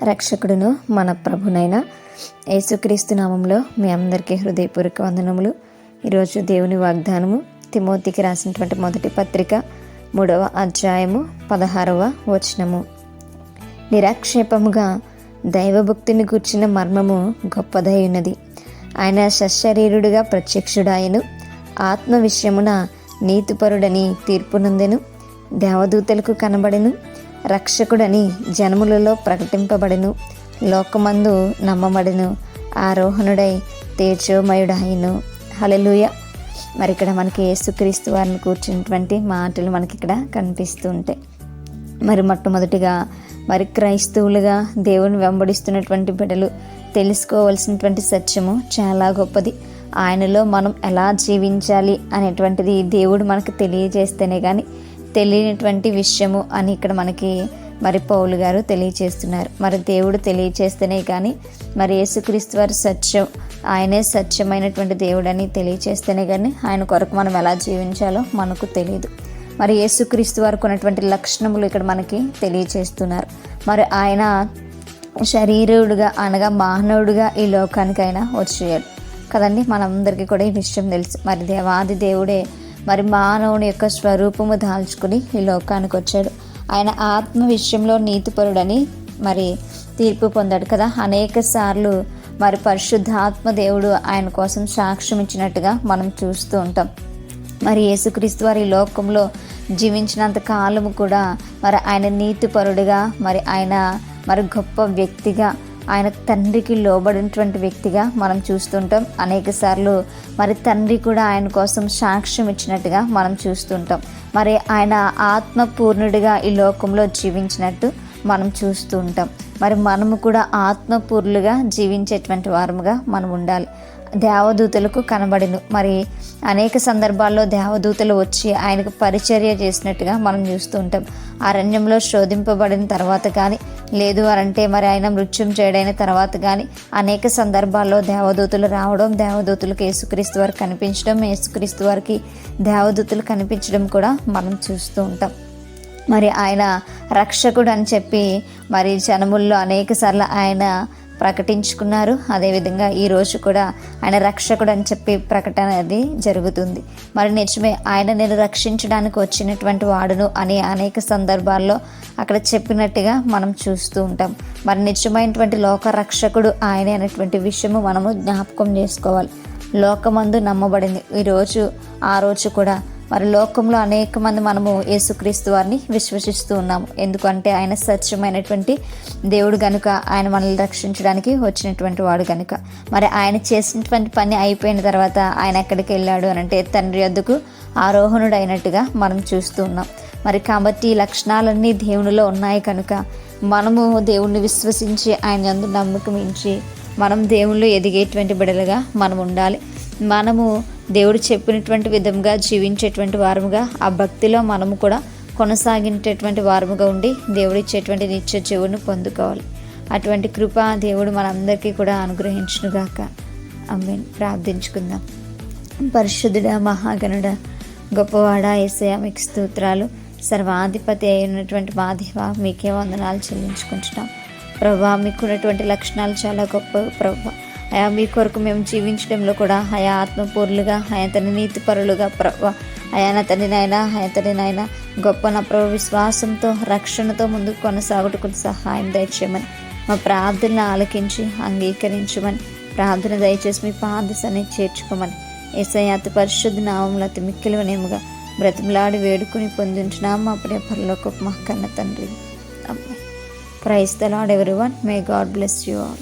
రక్షకుడును మన ప్రభునైన యేసుక్రీస్తు నామంలో మీ అందరికీ హృదయపూర్వక వందనములు. ఈరోజు దేవుని వాగ్దానము తిమోతికి రాసినటువంటి మొదటి పత్రిక 3వ అధ్యాయము 16వ వచనము. నిరాక్షేపముగా దైవభక్తిని గూర్చిన మర్మము గొప్పదై ఉన్నది. ఆయన సశరీరుడుగా ప్రత్యక్షుడాయను, ఆత్మ విషయమున నీతిపరుడని తీర్పునందెను, దేవదూతలకు కనబడెను, రక్షకుడని జనములలో ప్రకటింపబడెను, లోకమందు నమ్మబడెను, ఆరోహణుడై తేజోమయుడాయను. హల్లెలూయా. మరి ఇక్కడ మనకి యేసుక్రీస్తు వారిని కూర్చున్నటువంటి మాటలు మనకి ఇక్కడ కనిపిస్తూ ఉంటాయి. మరి మొట్టమొదటిగా మరి క్రైస్తవులుగా దేవుని వెంబడిస్తున్నటువంటి బిడ్డలు తెలుసుకోవాల్సినటువంటి సత్యము చాలా గొప్పది. ఆయనలో మనం ఎలా జీవించాలి అనేటువంటిది దేవుడు మనకు తెలియజేస్తేనే కానీ తెలియనటువంటి విషయము అని ఇక్కడ మనకి మరి పౌలు గారు తెలియచేస్తున్నారు. మరి దేవుడు తెలియచేస్తేనే కానీ మరి యేసుక్రీస్తు వారి సత్యం, ఆయనే సత్యమైనటువంటి దేవుడు అని తెలియచేస్తేనే కానీ ఆయన కొరకు మనం ఎలా జీవించాలో మనకు తెలియదు. మరి యేసుక్రీస్తు వారికి ఉన్నటువంటి లక్షణములు ఇక్కడ మనకి తెలియచేస్తున్నారు. మరి ఆయన శరీరుడుగా అనగా మానవుడుగా ఈ లోకానికి ఆయన వచ్చేయాడు కదండి. మనందరికీ కూడా ఈ విషయం తెలుసు. మరి దేవాది దేవుడే మరి మానవుని యొక్క స్వరూపము దాల్చుకుని ఈ లోకానికి వచ్చాడు. ఆయన ఆత్మ విషయంలో నీతిపరుడని మరి తీర్పు పొందాడు కదా. అనేక సార్లు మరి పరిశుద్ధాత్మ దేవుడు ఆయన కోసం సాక్ష్యం ఇచ్చినట్టుగా మనం చూస్తూ ఉంటాం. మరి యేసుక్రీస్తు వారి లోకంలో జీవించినంత కాలము కూడా మరి ఆయన నీతిపరుడుగా మరి ఆయన మరి గొప్ప వ్యక్తిగా ఆయన తండ్రికి లోబడినటువంటి వ్యక్తిగా మనం చూస్తుంటాం. అనేక సార్లు మరి తండ్రి కూడా ఆయన కోసం సాక్ష్యం ఇచ్చినట్టుగా మనం చూస్తుంటాం. మరి ఆయన ఆత్మపూర్ణుడిగా ఈ లోకంలో జీవించినట్టు మనం చూస్తూ ఉంటాం. మరి మనము కూడా ఆత్మపూర్ణులుగా జీవించేటువంటి వారముగా మనం ఉండాలి. దేవదూతలకు కనబడిను. మరి అనేక సందర్భాల్లో దేవదూతలు వచ్చి ఆయనకు పరిచర్య చేసినట్టుగా మనం చూస్తూ ఉంటాం. అరణ్యంలో శోధింపబడిన తర్వాత కానీ లేదు అనంటే మరి ఆయన మృత్యుం చేయడైన తర్వాత కానీ అనేక సందర్భాల్లో దేవదూతలు రావడం, దేవదూతలకు యేసుక్రీస్తు వారికి కనిపించడం, యేసుక్రీస్తు వారికి దేవదూతలు కనిపించడం కూడా మనం చూస్తూ ఉంటాం. మరి ఆయన రక్షకుడు అని చెప్పి మరి జనముల్లో అనేక సార్లు ఆయన ప్రకటించుకున్నారు. అదేవిధంగా ఈరోజు కూడా ఆయన రక్షకుడు అని చెప్పి ప్రకటన అది జరుగుతుంది. మరి నిజమే, ఆయన నేను రక్షించడానికి వచ్చినటువంటి వాడును అని అనేక సందర్భాల్లో అక్కడ చెప్పినట్టుగా మనం చూస్తూ ఉంటాం. మరి నిజమైనటువంటి లోక రక్షకుడు ఆయనే అనేటువంటి విషయము మనము జ్ఞాపకం చేసుకోవాలి. లోకమందు నమ్మబడింది. ఈరోజు ఆ రోజు కూడా మరి లోకంలో అనేక మంది మనము యేసుక్రీస్తు వారిని విశ్వసిస్తూ ఉన్నాము. ఎందుకంటే ఆయన సత్యమైనటువంటి దేవుడు కనుక, ఆయన మనల్ని రక్షించడానికి వచ్చినటువంటి వాడు కనుక. మరి ఆయన చేసినటువంటి పని అయిపోయిన తర్వాత ఆయన ఎక్కడికి వెళ్ళాడు అని అంటే తండ్రి వద్దకు ఆరోహణుడు అయినట్టుగా మనం చూస్తూ ఉన్నాం. మరి కాబట్టి ఈ లక్షణాలన్నీ దేవునిలో ఉన్నాయి కనుక మనము దేవుణ్ణి విశ్వసించి ఆయన యందు నమ్మకం ఉంచి మనం దేవుళ్ళు ఎదిగేటువంటి బిడ్డలుగా మనం ఉండాలి. మనము దేవుడు చెప్పినటువంటి విధంగా జీవించేటువంటి వారముగా, ఆ భక్తిలో మనము కూడా కొనసాగించేటువంటి వారముగా ఉండి దేవుడు ఇచ్చేటువంటి నిత్య జీవుని పొందుకోవాలి. అటువంటి కృప దేవుడు మనందరికీ కూడా అనుగ్రహించునుగాక. ఆమేన్. ప్రార్థించుకుందాం. పరిశుద్ధుడా, మహాగణుడ, గొప్పవాడ యేసయ్య, మీకు స్తోత్రాలు. సర్వాధిపతి అయినటువంటి మా దేవా, మీకే వందనాలు చెల్లించుకుంటున్నాం ప్రభా. మీకున్నటువంటి లక్షణాలు చాలా గొప్ప ప్రభా. అయా మీ కొరకు మేము జీవించడంలో కూడా అయా ఆత్మపూర్లుగా, అయా తన నీతిపరులుగా ప్రభా, అయా నా తండ్రినైనా, అయా తండ్రినైనా గొప్ప నా ప్రభు విశ్వాసంతో రక్షణతో ముందుకు కొనసాగుటకు సహాయం దయచేయమని, మా ప్రార్థనలు ఆలకించి అంగీకరించమని, ప్రార్థన దయచేసి మీ పాదశాన్ని చేర్చుకోమని యేసయ్య అతి పరిశుద్ధ నామములో అతి మిక్కిలి వినయముగా బ్రతిమలాడి వేడుకుని పొందించున్నాం మా ప్రియ పరలోకపు మా కన్న తండ్రి. Praise the Lord everyone. May God bless you all.